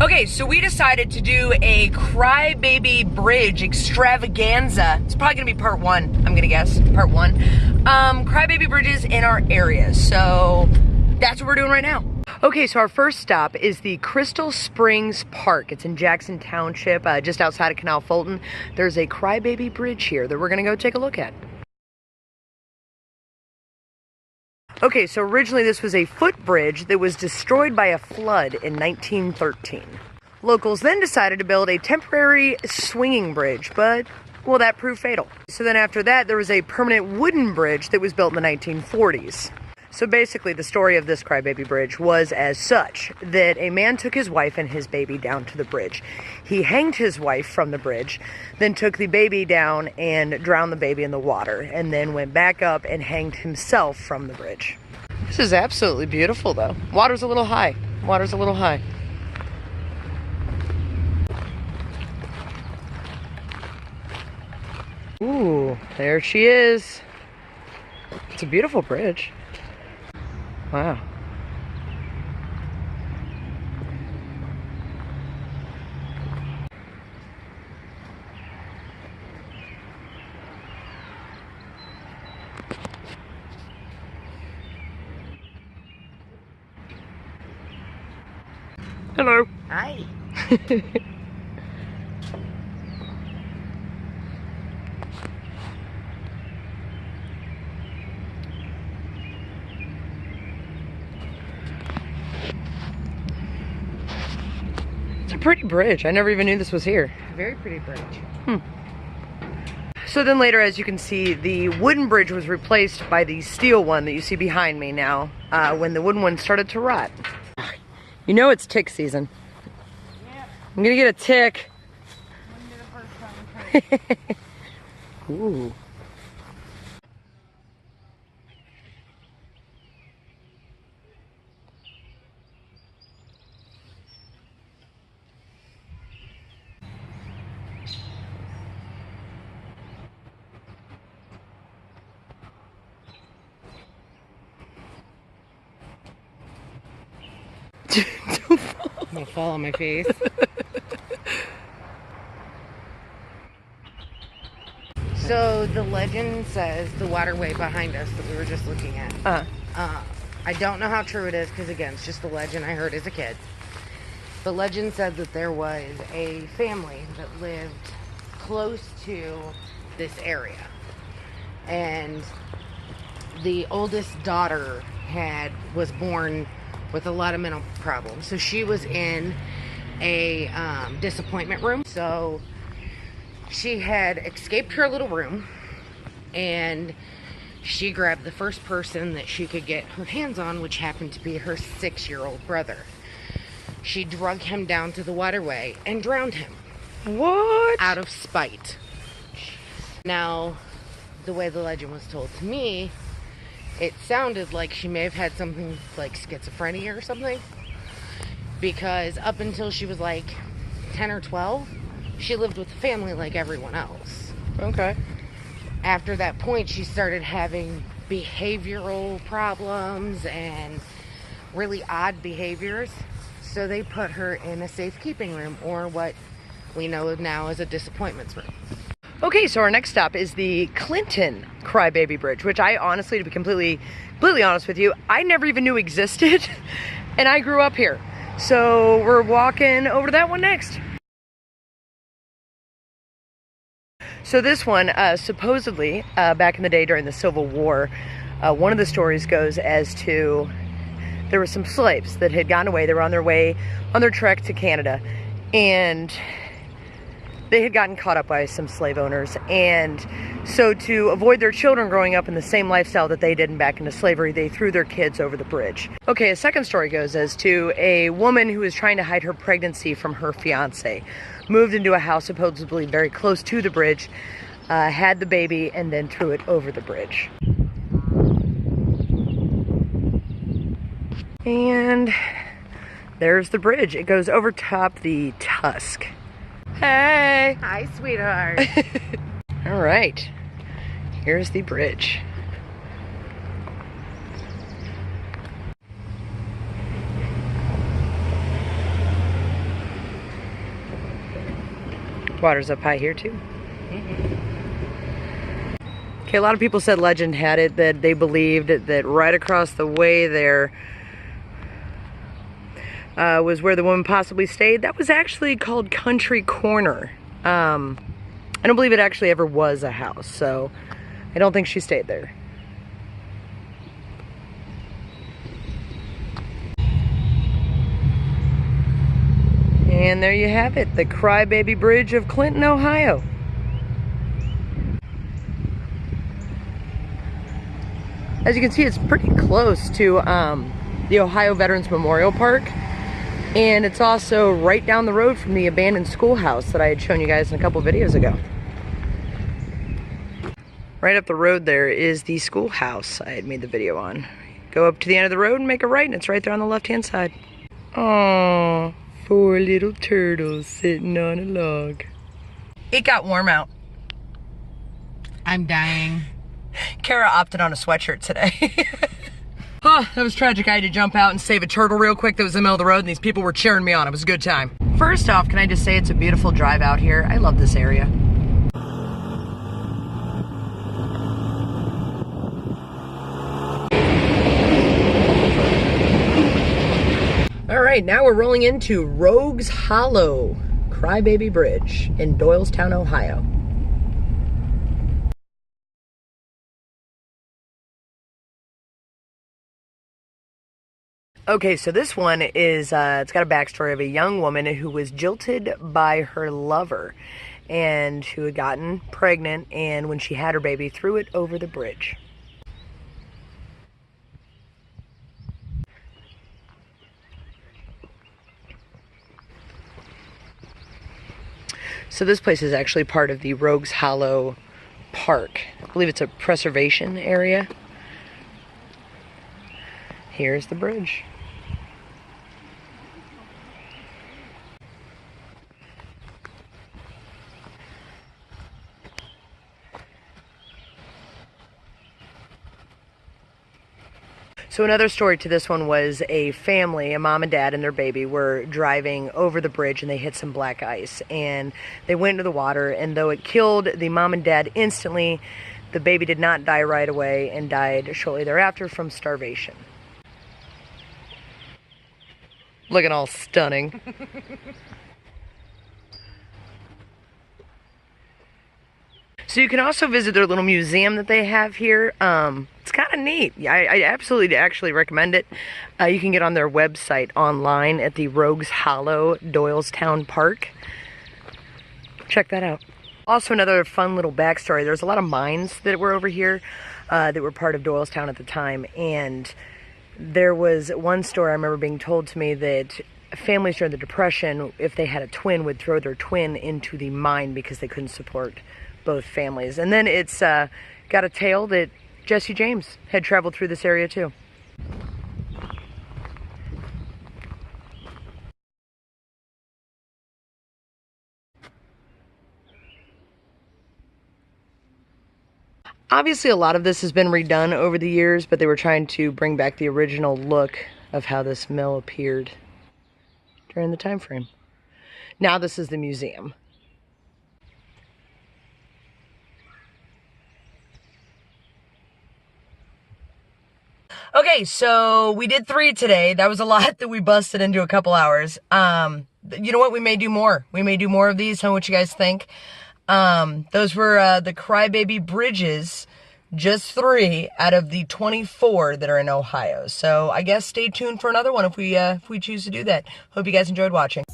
Okay, so we decided to do a crybaby bridge extravaganza. It's probably gonna be part one, I'm gonna guess, part one. Crybaby bridges in our area, so that's what we're doing right now. Okay, so our first stop is the Crystal Springs Park. It's in Jackson Township, just outside of Canal Fulton. There's a crybaby bridge here that we're gonna go take a look at. Okay, so originally this was a footbridge that was destroyed by a flood in 1913. Locals then decided to build a temporary swinging bridge, but, well, that proved fatal. So then after that, there was a permanent wooden bridge that was built in the 1940s. So basically, the story of this crybaby bridge was as such, that a man took his wife and his baby down to the bridge. He hanged his wife from the bridge, then took the baby down and drowned the baby in the water, and then went back up and hanged himself from the bridge. This is absolutely beautiful, though. Water's a little high. Water's a little high. Ooh, there she is. It's a beautiful bridge. Wow. Hello. Hi. It's a pretty bridge. I never even knew this was here. Very pretty bridge. So then later, as you can see, the wooden bridge was replaced by the steel one that you see behind me now, when the wooden one started to rot. You know it's tick season. Yeah. I'm gonna get a tick. Wouldn't be the first time. Ooh. Don't fall. I'm gonna fall on my face. So the legend says the waterway behind us that we were just looking at. I don't know how true it is because again, it's just a legend I heard as a kid. The legend said that there was a family that lived close to this area, and the oldest daughter was born with a lot of mental problems. So she was in a disappointment room. So she had escaped her little room and she grabbed the first person that she could get her hands on, which happened to be her 6-year-old brother. She drug him down to the waterway and drowned him. What? Out of spite. Now, the way the legend was told to me, it sounded like she may have had something like schizophrenia or something, because up until she was like 10 or 12, she lived with the family like everyone else. Okay. After that point, she started having behavioral problems and really odd behaviors, so they put her in a safekeeping room, or what we know now as a disappointments room. Okay, so our next stop is the Clinton Crybaby Bridge, which I honestly, to be completely honest with you, I never even knew existed, and I grew up here. So we're walking over to that one next. So this one, supposedly, back in the day during the Civil War, one of the stories goes as to there were some slaves that had gone away. They were on their way, on their trek to Canada, and they had gotten caught up by some slave owners, and so to avoid their children growing up in the same lifestyle that they did and back into slavery, they threw their kids over the bridge. Okay, a second story goes as to a woman who was trying to hide her pregnancy from her fiance, moved into a house supposedly very close to the bridge, had the baby, and then threw it over the bridge. And there's the bridge. It goes over top the Tusk. Hey! Hi, sweetheart. All right. Here's the bridge. Water's up high here too. Okay, a lot of people said legend had it that they believed that right across the way there was where the woman possibly stayed. That was actually called Country Corner. I don't believe it actually ever was a house, so I don't think she stayed there. And there you have it, the Crybaby Bridge of Clinton, Ohio. As you can see, it's pretty close to the Ohio Veterans Memorial Park. And it's also right down the road from the abandoned schoolhouse that I had shown you guys in a couple videos ago. Right up the road there is the schoolhouse I had made the video on. Go up to the end of the road and make a right, and it's right there on the left-hand side. Aww, 4 little turtles sitting on a log. It got warm out. I'm dying. Kara opted on a sweatshirt today. Oh, that was tragic. I had to jump out and save a turtle real quick that was in the middle of the road, and these people were cheering me on. It was a good time. First off, can I just say it's a beautiful drive out here. I love this area. All right, now we're rolling into Rogues Hollow Crybaby Bridge in Doylestown, Ohio. Okay, so this one is, it's got a backstory of a young woman who was jilted by her lover and who had gotten pregnant, and when she had her baby, threw it over the bridge. So this place is actually part of the Rogues Hollow Park. I believe it's a preservation area. Here's the bridge. So another story to this one was a family, a mom and dad and their baby, were driving over the bridge and they hit some black ice. And they went into the water, and though it killed the mom and dad instantly, the baby did not die right away and died shortly thereafter from starvation. Looking all stunning. So you can also visit their little museum that they have here. It's kind of neat. I absolutely actually recommend it. You can get on their website online at the Rogues Hollow Doylestown Park. Check that out. Also, another fun little backstory. There's a lot of mines that were over here that were part of Doylestown at the time, and there was one story I remember being told to me that families during the Depression, if they had a twin, would throw their twin into the mine because they couldn't support both families. And then it's got a tale that Jesse James had traveled through this area too. Obviously, a lot of this has been redone over the years, but they were trying to bring back the original look of how this mill appeared during the time frame. Now this is the museum. Okay, so we did 3 today. That was a lot that we busted into a couple hours. You know what? We may do more. We may do more of these. Tell me what you guys think. Those were the Crybaby Bridges. Just 3 out of the 24 that are in Ohio. So I guess stay tuned for another one if we choose to do that. Hope you guys enjoyed watching.